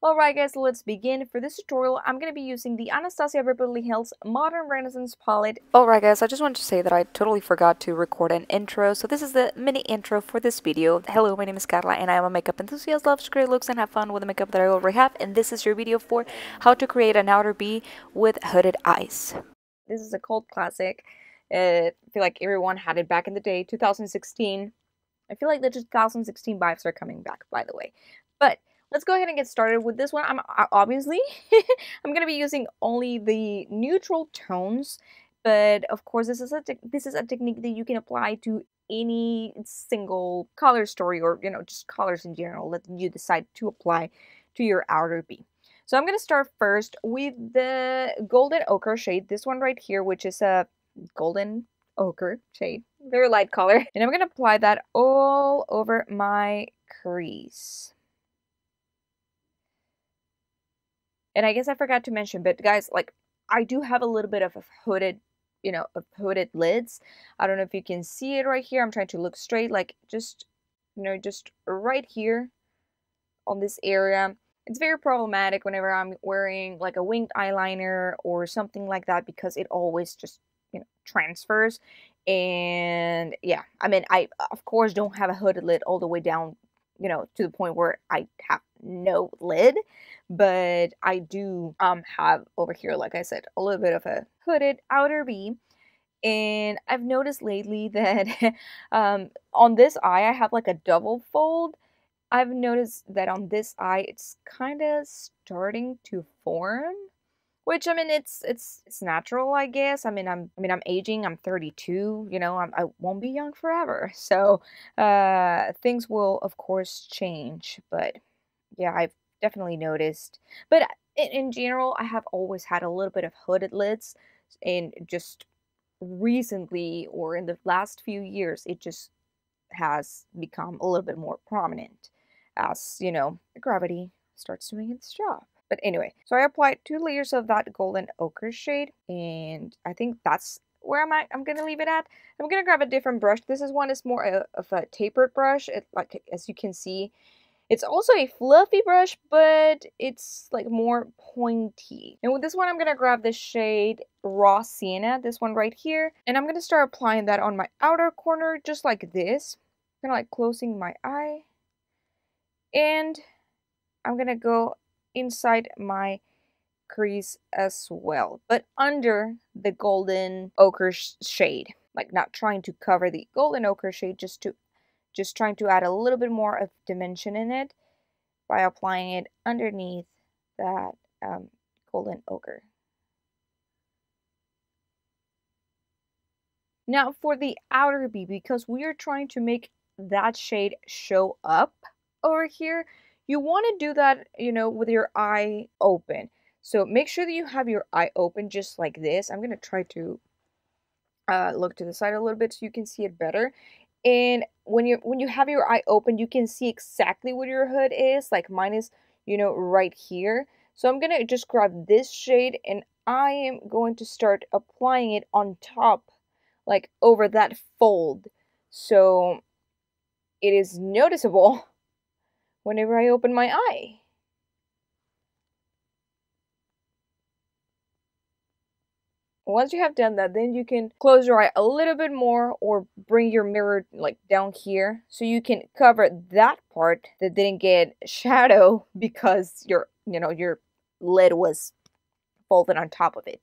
Alright guys, let's begin. For this tutorial, I'm going to be using the Anastasia Beverly Hills Modern Renaissance palette. Alright guys, I just wanted to say that I totally forgot to record an intro, so this is the mini intro for this video. Hello, my name is Carla and I am a makeup enthusiast, loves great looks and have fun with the makeup that I already have, and this is your video for how to create an outer B with hooded eyes. This is a cult classic. I feel like everyone had it back in the day, 2016. I feel like the 2016 vibes are coming back, by the way. But let's go ahead and get started with this one. I'm obviously I'm gonna be using only the neutral tones, but of course this is a technique that you can apply to any single color story, or just colors in general that you decide to apply to your outer B. So I'm gonna start first with the golden ochre shade, this one right here, which is a golden ochre shade, very light color, and I'm gonna apply that all over my crease. And I guess I forgot to mention, but guys, like, I do have a little bit of a hooded, of hooded lids. I don't know if you can see it right here. I'm trying to look straight, like just right here on this area. It's very problematic whenever I'm wearing like a winged eyeliner or something like that, because it always just transfers. And yeah, I mean, I of course don't have a hooded lid all the way down, to the point where I have no lid, but I do have over here, like I said, a little bit of a hooded outer B. And I've noticed lately that on this eye I have like a double fold. I've noticed that on this eye it's kind of starting to form, which, I mean, it's natural, I guess. I'm aging. I'm 32. I won't be young forever. So things will of course change. But yeah, I've definitely noticed. But in general, I have always had a little bit of hooded lids, and just recently, or in the last few years, it just has become a little bit more prominent as, gravity starts doing its job. But anyway, so I applied 2 layers of that golden ochre shade, and I think that's where I'm gonna leave it at. I'm gonna grab a different brush. This is more of a tapered brush. Like, as you can see, it's also a fluffy brush, but it's like more pointy. And with this one, I'm gonna grab the shade Raw Sienna, this one right here, and I'm gonna start applying that on my outer corner, just like this. Kind of like closing my eye, and I'm gonna go inside my crease as well, but under the golden ochre shade, like not trying to cover the golden ochre shade, just trying to add a little bit more of dimension in it by applying it underneath that golden ochre. Now for the outer B, because we are trying to make that shade show up over here, you want to do that, with your eye open. So make sure that you have your eye open just like this. I'm going to try to look to the side a little bit so you can see it better. And when you have your eye open, you can see exactly what your hood is. Like mine is, right here. So I'm going to just grab this shade, and I am going to start applying it on top, like over that fold, so it is noticeable whenever I open my eye. Once you have done that, then you can close your eye a little bit more, or bring your mirror like down here so you can cover that part that didn't get shadow because your lid was folded on top of it.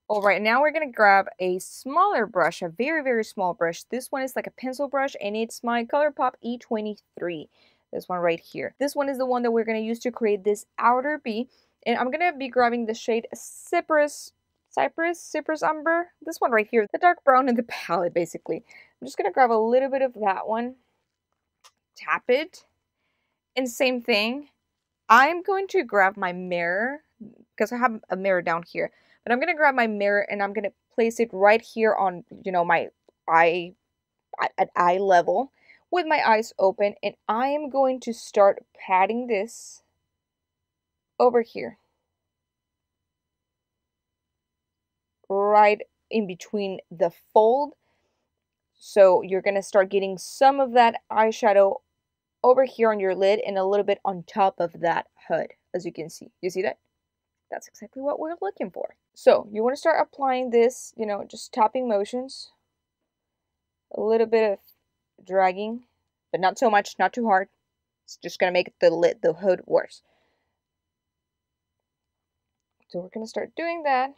Alright, now we're going to grab a smaller brush, a very, very small brush. This one is like a pencil brush, and it's my ColourPop E23. This one right here. This one is the one that we're going to use to create this outer B. And I'm going to be grabbing the shade Cypress Umber. This one right here, the dark brown in the palette, basically. I'm just going to grab a little bit of that one, tap it, and same thing. I'm going to grab my mirror, because I have a mirror down here. But I'm going to grab my mirror, and I'm going to place it right here on, my eye, at eye level, with my eyes open. And I am going to start patting this over here, right in between the fold. So you're going to start getting some of that eyeshadow over here on your lid and a little bit on top of that hood, as you can see. You see that? That's exactly what we're looking for. So you want to start applying this, you know, just tapping motions, a little bit of dragging, but not so much, not too hard. It's just going to make the hood worse. So we're going to start doing that.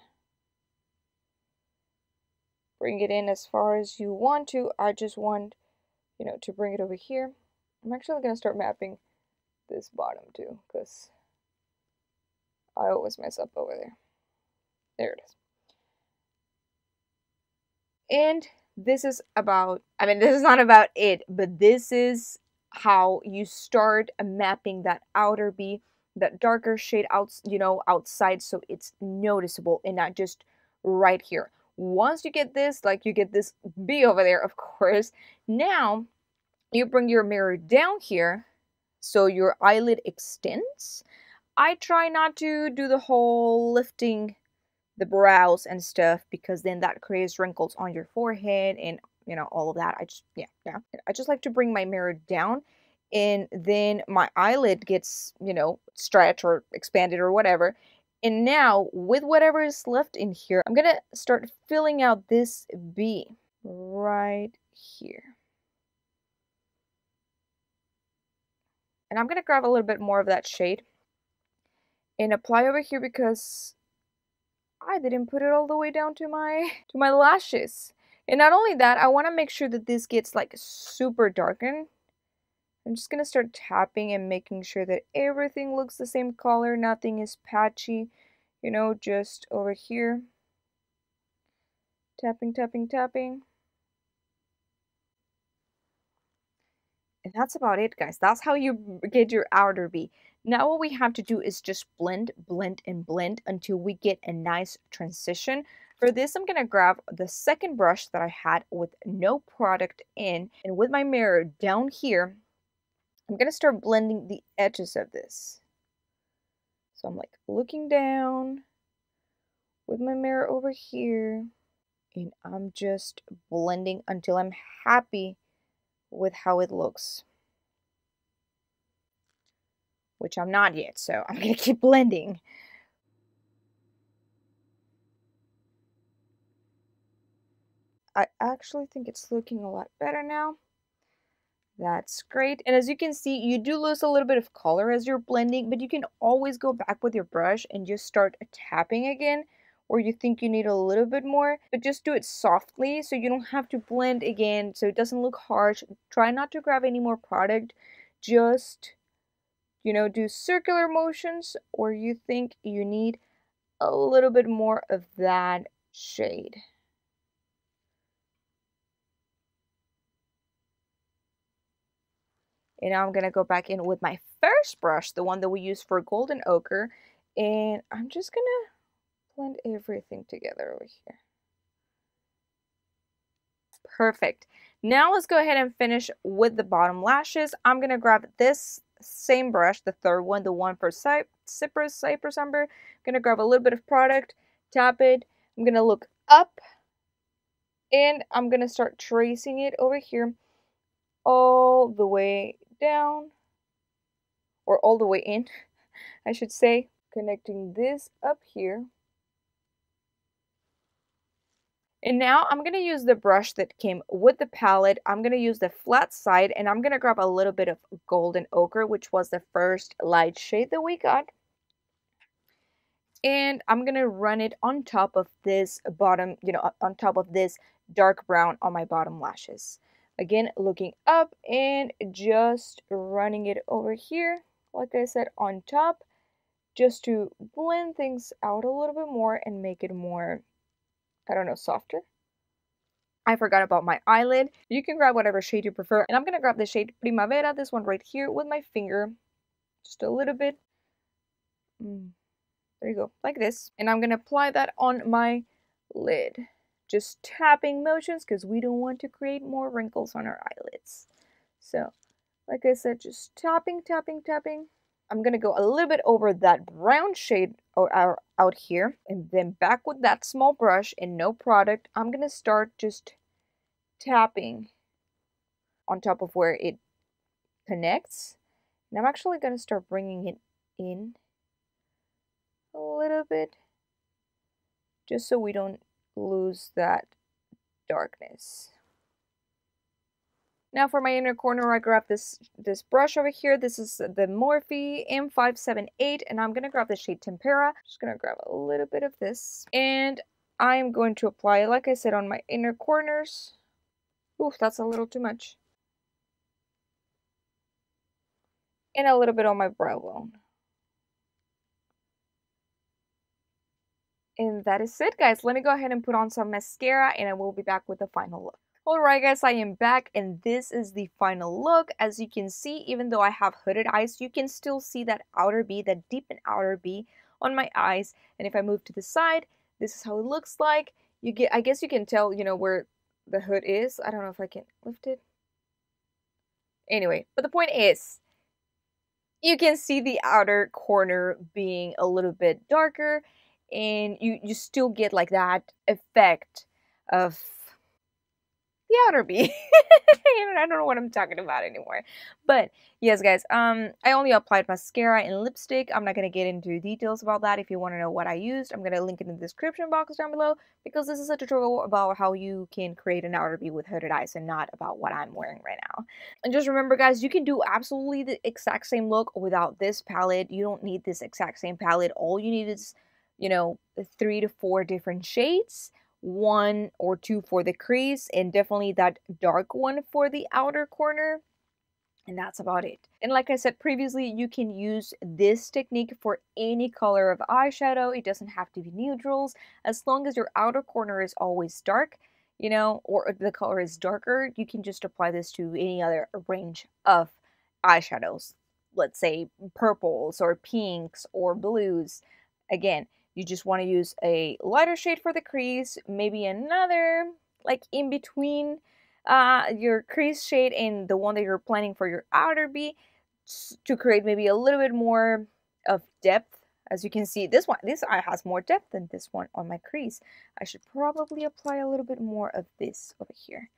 Bring it in as far as you want to. I just want, you know, to bring it over here. I'm actually going to start mapping this bottom too, because I always mess up over there. There it is. And this is about, I mean, this is not about it, but this is how you start mapping that outer B, that darker shade out, you know, outside, so it's noticeable and not just right here. Once you get this, like you get this B over there, of course, now you bring your mirror down here so your eyelid extends. I try not to do the whole lifting the brows and stuff, because then that creates wrinkles on your forehead and, you know, all of that. I just like to bring my mirror down, and then my eyelid gets, you know, stretched or expanded or whatever. And now with whatever is left in here, I'm gonna start filling out this B right here. And I'm gonna grab a little bit more of that shade and apply over here, because I didn't put it all the way down to my lashes. And not only that, I want to make sure that this gets like super darkened. I'm just going to start tapping and making sure that everything looks the same color, nothing is patchy, you know, just over here. Tapping, tapping, tapping. And that's about it, guys. That's how you get your outer B. Now what we have to do is just blend, blend, and blend until we get a nice transition. For this, I'm going to grab the second brush that I had with no product in, and with my mirror down here, I'm going to start blending the edges of this. So I'm like looking down with my mirror over here, and I'm just blending until I'm happy with how it looks. Which I'm not yet, so I'm going to keep blending. I actually think it's looking a lot better now. That's great. And as you can see, you do lose a little bit of color as you're blending, but you can always go back with your brush and just start tapping again, or you think you need a little bit more, but just do it softly so you don't have to blend again, so it doesn't look harsh. Try not to grab any more product. Just, you know, do circular motions, or you think you need a little bit more of that shade. And now I'm going to go back in with my first brush, the one that we use for golden ochre, and I'm just going to blend everything together over here. Perfect. Now let's go ahead and finish with the bottom lashes. I'm going to grab this same brush, the third one, the one for Cypress Amber. I'm going to grab a little bit of product, tap it. I'm going to look up, and I'm going to start tracing it over here all the way down, or all the way in, I should say, connecting this up here. And now I'm going to use the brush that came with the palette. I'm going to use the flat side, and I'm going to grab a little bit of golden ochre, which was the first light shade that we got. And I'm going to run it on top of this bottom, you know, on top of this dark brown on my bottom lashes. Again, looking up and just running it over here, like I said, on top, just to blend things out a little bit more and make it more, I don't know, softer. I forgot about my eyelid. You can grab whatever shade you prefer. And I'm going to grab the shade Primavera, this one right here, with my finger. Just a little bit. There you go, like this. And I'm going to apply that on my lid. Just tapping motions, because we don't want to create more wrinkles on our eyelids. So, like I said, just tapping, tapping, tapping. I'm going to go a little bit over that brown shade out here, and then back with that small brush and no product, I'm going to start just tapping on top of where it connects. And I'm actually going to start bringing it in a little bit, just so we don't lose that darkness. Now for my inner corner, I grab this brush over here. This is the Morphe M578, and I'm going to grab the shade Tempera. Just going to grab a little bit of this, and I'm going to apply, like I said, on my inner corners. Oof, that's a little too much. And a little bit on my brow bone. And that is it, guys. Let me go ahead and put on some mascara, and I will be back with the final look. Alright guys, I am back, and this is the final look. As you can see, even though I have hooded eyes, you can still see that outer B, that deepened outer B on my eyes. And if I move to the side, this is how it looks like. I guess you can tell, you know, where the hood is. I don't know if I can lift it. Anyway, but the point is, you can see the outer corner being a little bit darker, and you still get like that effect of the outer B. I don't know what I'm talking about anymore. But yes, guys, I only applied mascara and lipstick. I'm not going to get into details about that. If you want to know what I used, I'm going to link it in the description box down below, because this is a tutorial about how you can create an outer B with hooded eyes and not about what I'm wearing right now. And just remember, guys, you can do absolutely the exact same look without this palette. You don't need this exact same palette. All you need is, you know, 3 to 4 different shades. 1 or 2 for the crease, and definitely that dark one for the outer corner, and that's about it. And like I said previously, you can use this technique for any color of eyeshadow. It doesn't have to be neutrals, as long as your outer corner is always dark, you know, or the color is darker. You can just apply this to any other range of eyeshadows, let's say purples or pinks or blues. Again, you just want to use a lighter shade for the crease, maybe another, like in between your crease shade and the one that you're planning for your outer B, to create maybe a little bit more of depth. As you can see, this eye has more depth than this one on my crease. I should probably apply a little bit more of this over here.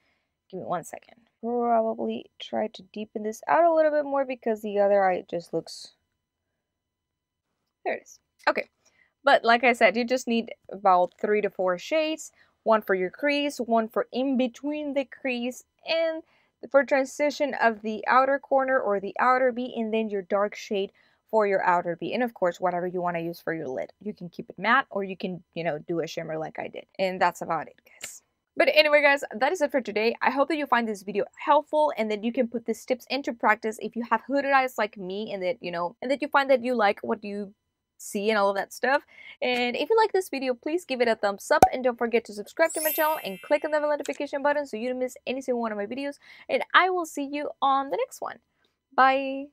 Give me 1 second. Probably try to deepen this out a little bit more, because the other eye just looks... There it is. Okay. But like I said, you just need about 3 to 4 shades. 1 for your crease, 1 for in between the crease, and for transition of the outer corner or the outer B, and then your dark shade for your outer B. And of course, whatever you want to use for your lid. You can keep it matte, or you can, you know, do a shimmer like I did. And that's about it, guys. But anyway, guys, that is it for today. I hope that you find this video helpful, and that you can put these tips into practice if you have hooded eyes like me, and that, you know, and that you find that you like what you see and all of that stuff. And if you like this video, please give it a thumbs up, and don't forget to subscribe to my channel and click on the bell notification button so you don't miss any single one of my videos. And I will see you on the next one. Bye.